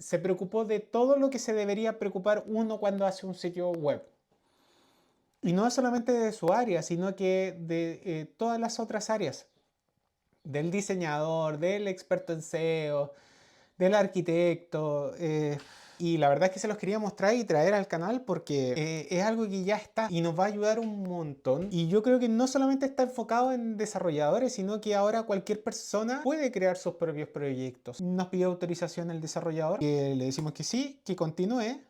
se preocupó de todo lo que se debería preocupar uno cuando hace un sitio web. Y no solamente de su área, sino que de todas las otras áreas. Del diseñador, del experto en SEO, del arquitecto. Y la verdad es que se los quería mostrar y traer al canal porque es algo que ya está y nos va a ayudar un montón. Y yo creo que no solamente está enfocado en desarrolladores, sino que ahora cualquier persona puede crear sus propios proyectos. Nos pidió autorización el desarrollador, que le decimos que sí, que continúe.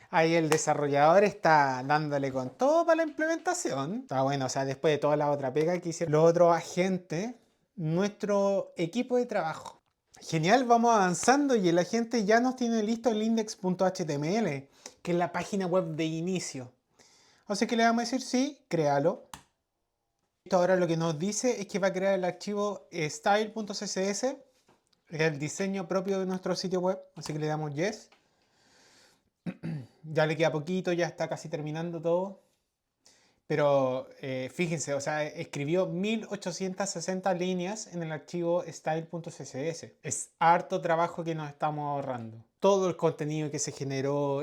Ahí el desarrollador está dándole con todo para la implementación. Está bueno, o sea, después de toda la otra pega que hicieron los otros agentes, nuestro equipo de trabajo. Genial, vamos avanzando y el agente ya nos tiene listo el index.html, que es la página web de inicio. Así que le vamos a decir sí, créalo. Ahora lo que nos dice es que va a crear el archivo style.css, que es el diseño propio de nuestro sitio web. Así que le damos yes. Ya le queda poquito, ya está casi terminando todo. Pero fíjense, o sea, escribió 1860 líneas en el archivo style.css. Es harto trabajo que nos estamos ahorrando. Todo el contenido que se generó,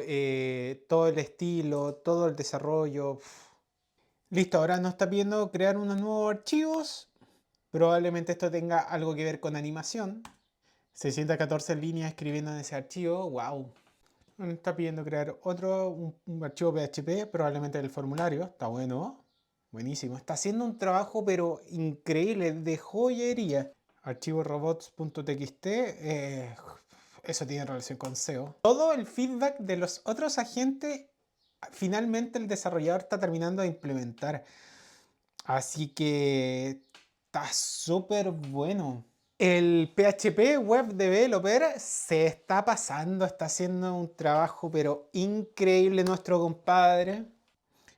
todo el estilo, todo el desarrollo. Listo, ahora nos está pidiendo crear unos nuevos archivos. Probablemente esto tenga algo que ver con animación. 614 líneas escribiendo en ese archivo. ¡Wow! Me está pidiendo crear otro, un archivo PHP, probablemente del formulario. Está bueno. Buenísimo. Está haciendo un trabajo pero increíble, de joyería. Archivo robots.txt. Eso tiene relación con SEO. Todo el feedback de los otros agentes, finalmente el desarrollador está terminando de implementar. Así que está súper bueno. El PHP Web Developer se está pasando, está haciendo un trabajo pero increíble nuestro compadre.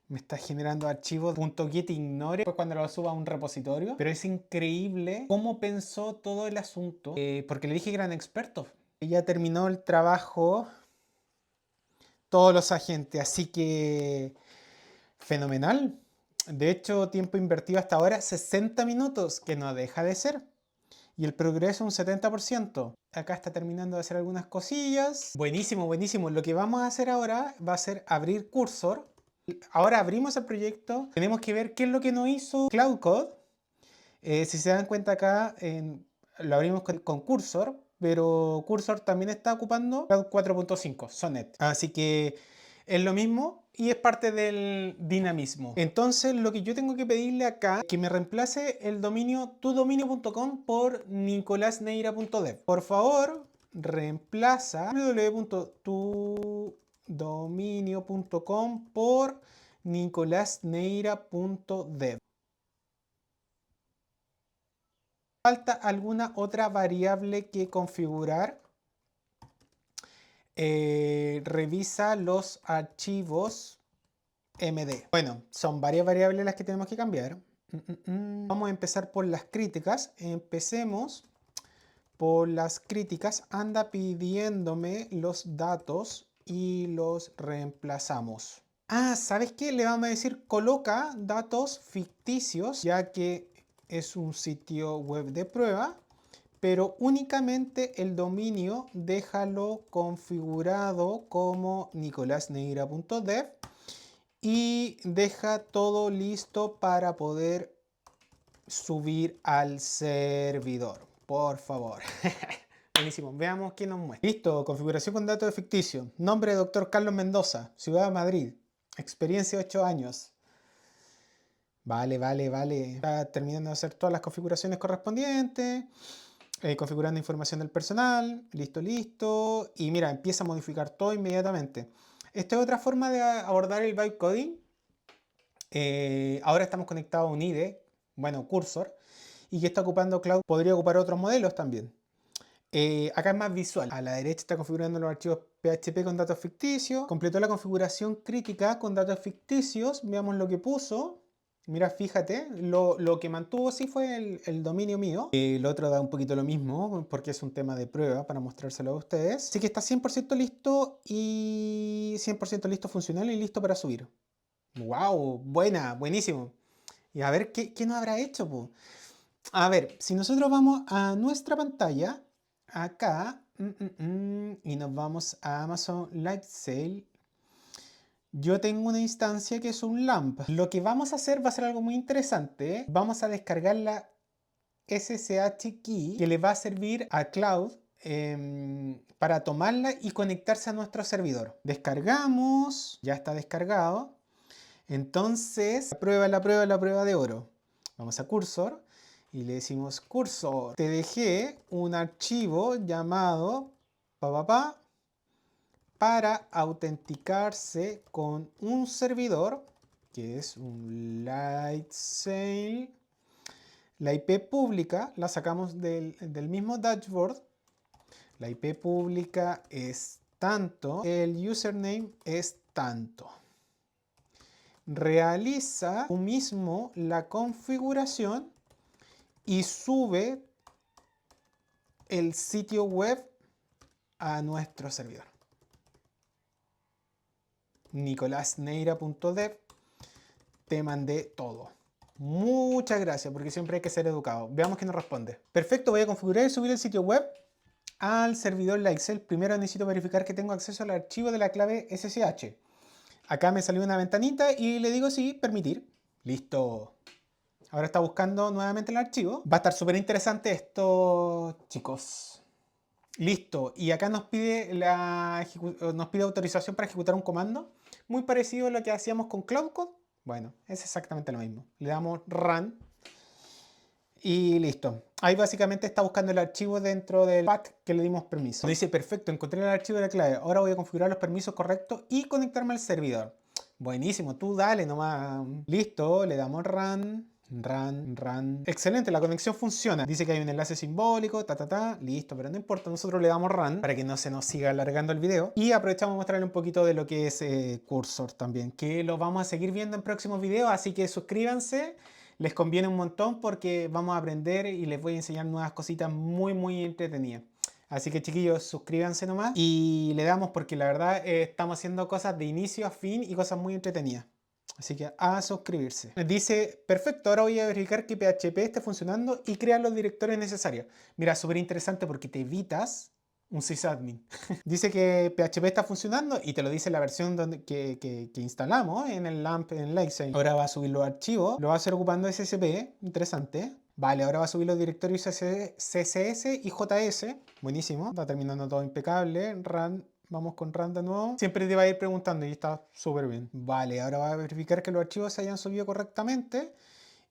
Me está generando archivos .getignore después cuando lo suba a un repositorio. Pero es increíble cómo pensó todo el asunto, porque le dije que eran expertos. Ya terminó el trabajo todos los agentes, así que fenomenal. De hecho, tiempo invertido hasta ahora 60 minutos, que no deja de ser. Y el progreso un 70%. Acá está terminando de hacer algunas cosillas. Buenísimo, buenísimo. Lo que vamos a hacer ahora va a ser abrir Cursor. Ahora abrimos el proyecto. Tenemos que ver qué es lo que nos hizo Cloud Code. Si se dan cuenta acá, lo abrimos con Cursor, pero Cursor también está ocupando Cloud 4.5, Sonnet. Así que es lo mismo y es parte del dinamismo. Entonces lo que yo tengo que pedirle acá es que me reemplace el dominio tudominio.com por nicolasneira.dev. Por favor, reemplaza www.tudominio.com por nicolasneira.dev. Falta alguna otra variable que configurar. Revisa los archivos MD. Bueno, son varias variables las que tenemos que cambiar. Vamos a empezar por las críticas. Empecemos por las críticas. Anda pidiéndome los datos y los reemplazamos. Ah, ¿sabes qué? Le vamos a decir coloca datos ficticios, ya que es un sitio web de prueba, pero únicamente el dominio déjalo configurado como nicolasneira.dev y deja todo listo para poder subir al servidor. Por favor. Buenísimo, veamos qué nos muestra. Listo, configuración con datos ficticios. Nombre: Dr. Carlos Mendoza, Ciudad de Madrid. Experiencia 8 años. Vale. Está terminando de hacer todas las configuraciones correspondientes. Configurando información del personal. Listo. Y mira, empieza a modificar todo inmediatamente. Esta es otra forma de abordar el vibe coding. Ahora estamos conectados a un IDE, bueno, Cursor, y que está ocupando Cloud. Podría ocupar otros modelos también. Acá es más visual. A la derecha está configurando los archivos PHP con datos ficticios. Completó la configuración crítica con datos ficticios. Veamos lo que puso. Mira, fíjate, lo que mantuvo sí fue el dominio mío. El otro da un poquito lo mismo porque es un tema de prueba para mostrárselo a ustedes. Así que está 100% listo y 100% listo funcional y listo para subir. ¡Wow! Buenísimo. Y a ver, ¿qué nos habrá hecho, po? A ver, si nosotros vamos a nuestra pantalla, acá Y nos vamos a Amazon Lightsail. Yo tengo una instancia que es un LAMP. Lo que vamos a hacer va a ser algo muy interesante. Vamos a descargar la SSH key que le va a servir a Cloud para tomarla y conectarse a nuestro servidor. Descargamos, ya está descargado. Entonces, la prueba de oro. Vamos a Cursor y le decimos, Cursor, te dejé un archivo llamado para autenticarse con un servidor, que es un Lightsail. La IP pública la sacamos del mismo dashboard. La IP pública es tanto, el username es tanto. Realiza tú mismo la configuración y sube el sitio web a nuestro servidor. nicolasneira.dev. Te mandé todo. Muchas gracias, porque siempre hay que ser educado. Veamos qué nos responde. Perfecto, voy a configurar y subir el sitio web al servidor Lightsail. Primero necesito verificar que tengo acceso al archivo de la clave SSH. Acá me salió una ventanita y le digo sí, permitir. Listo. Ahora está buscando nuevamente el archivo. Va a estar súper interesante esto, chicos. Listo. Y acá nos pide, autorización para ejecutar un comando. Muy parecido a lo que hacíamos con Cloud Code. Bueno, es exactamente lo mismo. Le damos Run. Y listo. Ahí básicamente está buscando el archivo dentro del path que le dimos permiso. Dice, perfecto, encontré el archivo de la clave. Ahora voy a configurar los permisos correctos y conectarme al servidor. Buenísimo, tú dale nomás. Listo, le damos Run. Run. Excelente, la conexión funciona. Dice que hay un enlace simbólico, listo, pero no importa, nosotros le damos Run para que no se nos siga alargando el video. Y aprovechamos a mostrarle un poquito de lo que es Cursor también, que lo vamos a seguir viendo en próximos videos, así que suscríbanse. Les conviene un montón porque vamos a aprender y les voy a enseñar nuevas cositas muy entretenidas. Así que chiquillos, suscríbanse nomás y le damos porque la verdad estamos haciendo cosas de inicio a fin y cosas muy entretenidas. Así que a suscribirse. Dice, perfecto, ahora voy a verificar que PHP esté funcionando y crear los directorios necesarios. Mira, súper interesante porque te evitas un sysadmin. Dice que PHP está funcionando y te lo dice la versión que instalamos en el LAMP en Lightsail. Ahora va a subir los archivos, lo va a hacer ocupando SSP, interesante. Vale, ahora va a subir los directorios CSS y JS, buenísimo, está terminando todo impecable. Run. Vamos con Run de nuevo. Siempre te va a ir preguntando y está súper bien. Vale, ahora va a verificar que los archivos se hayan subido correctamente.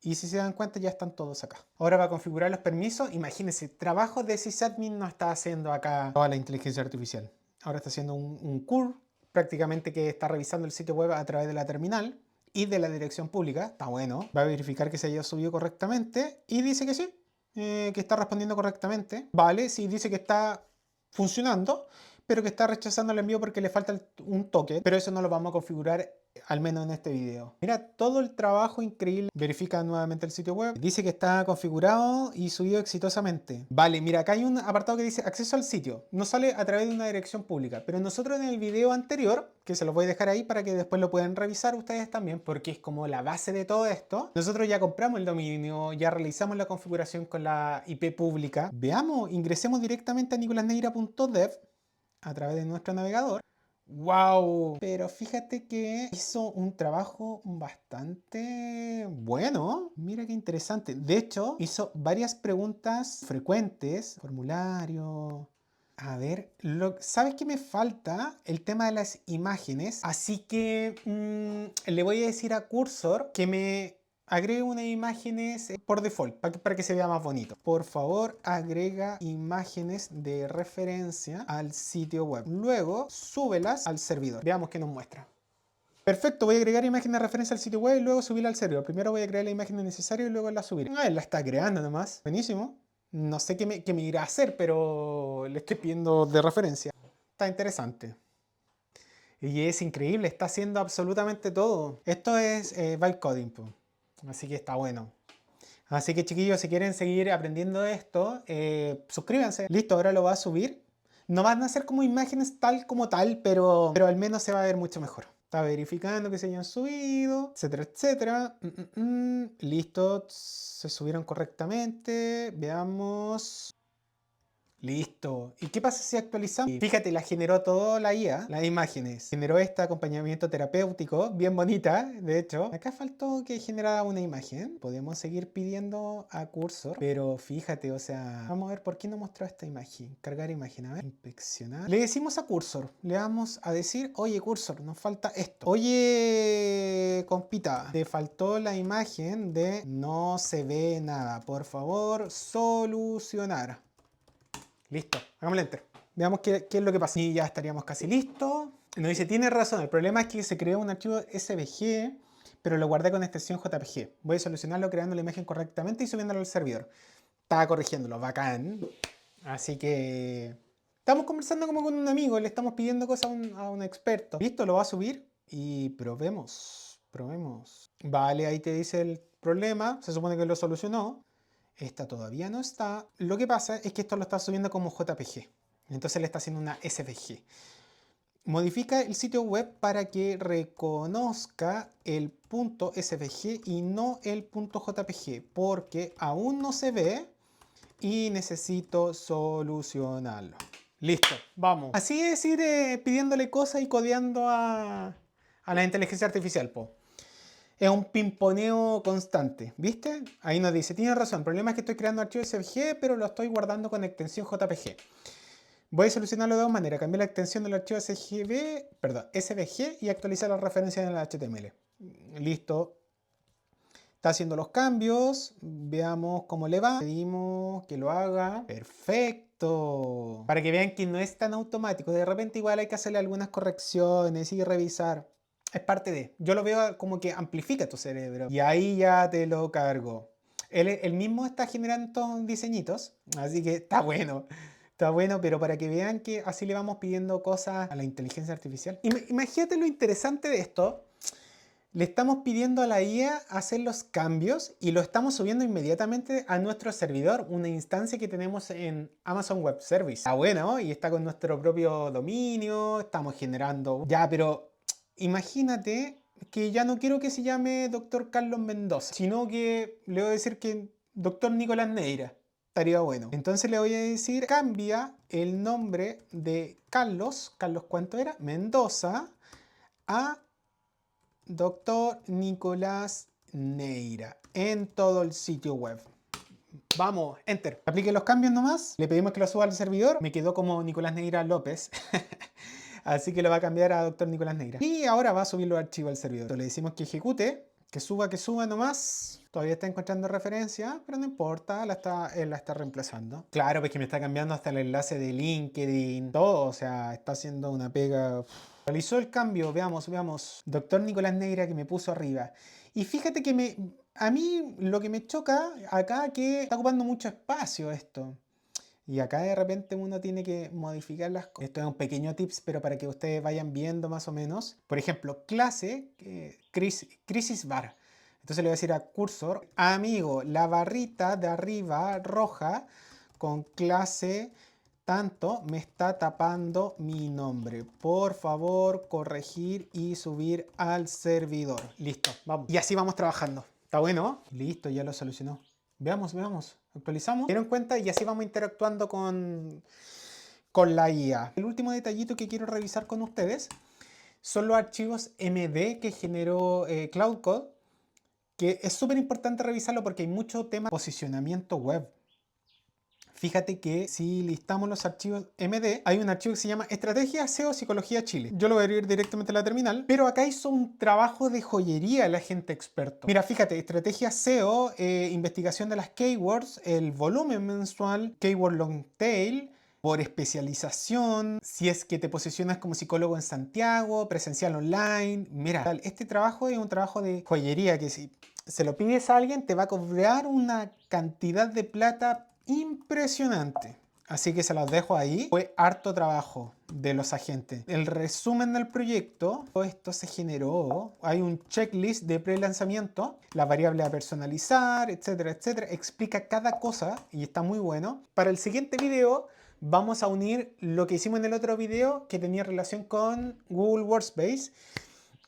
Y si se dan cuenta ya están todos acá. Ahora va a configurar los permisos. Imagínense, trabajo de sysadmin no está haciendo acá toda la inteligencia artificial. Ahora está haciendo un curl, prácticamente que está revisando el sitio web a través de la terminal y de la dirección pública. Está bueno. Va a verificar que se haya subido correctamente y dice que sí, que está respondiendo correctamente. Vale, sí, dice que está funcionando, pero que está rechazando el envío porque le falta un toque, pero eso no lo vamos a configurar al menos en este video. Mira todo el trabajo increíble. Verifica nuevamente el sitio web. Dice que está configurado y subido exitosamente. Vale, mira, acá hay un apartado que dice acceso al sitio. No sale a través de una dirección pública, pero nosotros en el video anterior, que se los voy a dejar ahí para que después lo puedan revisar ustedes también, porque es como la base de todo esto. Nosotros ya compramos el dominio, ya realizamos la configuración con la IP pública. Veamos, ingresemos directamente a nicolasneira.dev a través de nuestro navegador. ¡Wow! Pero fíjate que hizo un trabajo bastante bueno. Mira qué interesante. De hecho, hizo varias preguntas frecuentes. Formulario. A ver, ¿sabes qué me falta? El tema de las imágenes. Así que le voy a decir a Cursor que me agregue unas imágenes por default, para que se vea más bonito. Por favor, agrega imágenes de referencia al sitio web. Luego, súbelas al servidor. Veamos qué nos muestra. Perfecto, voy a agregar imágenes de referencia al sitio web y luego subirla al servidor. Primero voy a crear la imagen necesaria y luego la subiré. Ah, él la está creando nomás. Buenísimo. No sé qué me irá a hacer, pero le estoy pidiendo de referencia. Está interesante. Y es increíble, está haciendo absolutamente todo. Esto es bytecoding. Así que está bueno. Así que chiquillos, si quieren seguir aprendiendo esto, suscríbanse. Listo, ahora lo va a subir. No van a ser como imágenes tal como tal, pero al menos se va a ver mucho mejor. Está verificando que se hayan subido, etcétera, etcétera. Listo, se subieron correctamente. Veamos. Listo. ¿Y qué pasa si actualizamos? Fíjate, la generó toda la IA, las imágenes. Generó este acompañamiento terapéutico, bien bonita, de hecho. Acá faltó que generara una imagen. Podemos seguir pidiendo a Cursor, pero fíjate, o sea, vamos a ver por qué no mostró esta imagen. Cargar imagen, a ver, inspeccionar. Le decimos a Cursor, le vamos a decir, oye Cursor, nos falta esto. Oye, compita, te faltó la imagen de no se ve nada. Por favor, solucionar. Listo, hagámosle enter. Veamos qué es lo que pasa. Y ya estaríamos casi listos. Nos dice, tiene razón, el problema es que se creó un archivo SVG, pero lo guardé con extensión JPG. Voy a solucionarlo creando la imagen correctamente y subiéndolo al servidor. Estaba corrigiéndolo, bacán. Así que estamos conversando como con un amigo, le estamos pidiendo cosas a un experto. Listo, lo va a subir y probemos. Probemos. Vale, ahí te dice el problema, se supone que lo solucionó. Esta todavía no está. Lo que pasa es que esto lo está subiendo como JPG. Entonces le está haciendo una SVG. Modifica el sitio web para que reconozca el punto SVG y no el punto JPG. Porque aún no se ve y necesito solucionarlo. Listo, vamos. Así es ir pidiéndole cosas y codeando a la inteligencia artificial, po. Es un pimponeo constante, ¿viste? Ahí nos dice, tiene razón, el problema es que estoy creando archivos SVG, pero lo estoy guardando con extensión JPG. Voy a solucionarlo de dos maneras, cambiar la extensión del archivo SVG y actualizar las referencias en el HTML. Listo. Está haciendo los cambios, veamos cómo le va. Pedimos que lo haga. Perfecto. Para que vean que no es tan automático, de repente igual hay que hacerle algunas correcciones y revisar. Es parte de. Yo lo veo como que amplifica tu cerebro. Y ahí ya te lo cargo. Él mismo está generando diseñitos. Así que está bueno. Está bueno, pero para que vean que así le vamos pidiendo cosas a la inteligencia artificial. Imagínate lo interesante de esto. Le estamos pidiendo a la IA hacer los cambios y lo estamos subiendo inmediatamente a nuestro servidor, una instancia que tenemos en Amazon Web Service. Está bueno, ¿no? Y está con nuestro propio dominio, estamos generando... Ya, pero imagínate que ya no quiero que se llame Dr. Carlos Mendoza, sino que le voy a decir que Dr. Nicolás Neira. Estaría bueno. Entonces le voy a decir, cambia el nombre de Carlos ¿cuánto era? Mendoza, a Dr. Nicolás Neira en todo el sitio web. Vamos, enter. Aplique los cambios nomás. Le pedimos que lo suba al servidor. Me quedó como Nicolás Neira López. Así que lo va a cambiar a Dr. Nicolás Neira. Y ahora va a subir los archivos al servidor. Le decimos que ejecute, que suba nomás. Todavía está encontrando referencia, pero no importa, él la está reemplazando. Claro, pues que me está cambiando hasta el enlace de LinkedIn, todo, o sea, está haciendo una pega. Realizó el cambio, veamos. Doctor Nicolás Neira que me puso arriba. Y fíjate que a mí lo que me choca acá es que está ocupando mucho espacio esto. Y acá de repente uno tiene que modificar las cosas. Esto es un pequeño tips, pero para que ustedes vayan viendo más o menos. Por ejemplo, clase, crisis bar. Entonces le voy a decir a Cursor, amigo, la barrita de arriba roja con clase tanto me está tapando mi nombre. Por favor, corregir y subir al servidor. Listo, vamos. Y así vamos trabajando. ¿Está bueno? Listo, ya lo solucionó. Veamos. Actualizamos. ¿Se dieron cuenta? Y así vamos interactuando con la IA. El último detallito que quiero revisar con ustedes son los archivos MD que generó Cloud Code, que es súper importante revisarlo porque hay mucho tema de posicionamiento web. Fíjate que si listamos los archivos MD, hay un archivo que se llama Estrategia SEO Psicología Chile. Yo lo voy a abrir directamente a la terminal, pero acá hizo un trabajo de joyería la gente experto. Mira, fíjate, Estrategia SEO, investigación de las keywords, el volumen mensual, keyword long tail, por especialización, si es que te posicionas como psicólogo en Santiago, presencial online. Mira, este trabajo es un trabajo de joyería que si se lo pides a alguien te va a cobrar una cantidad de plata impresionante. Así que se los dejo ahí. Fue harto trabajo de los agentes. El resumen del proyecto, todo esto se generó. Hay un checklist de pre-lanzamiento, la variable a personalizar, etcétera. Explica cada cosa y está muy bueno. Para el siguiente video vamos a unir lo que hicimos en el otro video que tenía relación con Google Workspace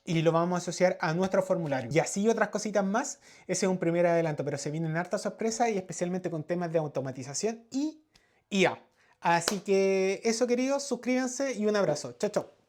y lo vamos a asociar a nuestro formulario. Y así otras cositas más. Ese es un primer adelanto, pero se vienen hartas sorpresas y especialmente con temas de automatización y IA. Así que eso, queridos, suscríbanse y un abrazo. Chao, chao.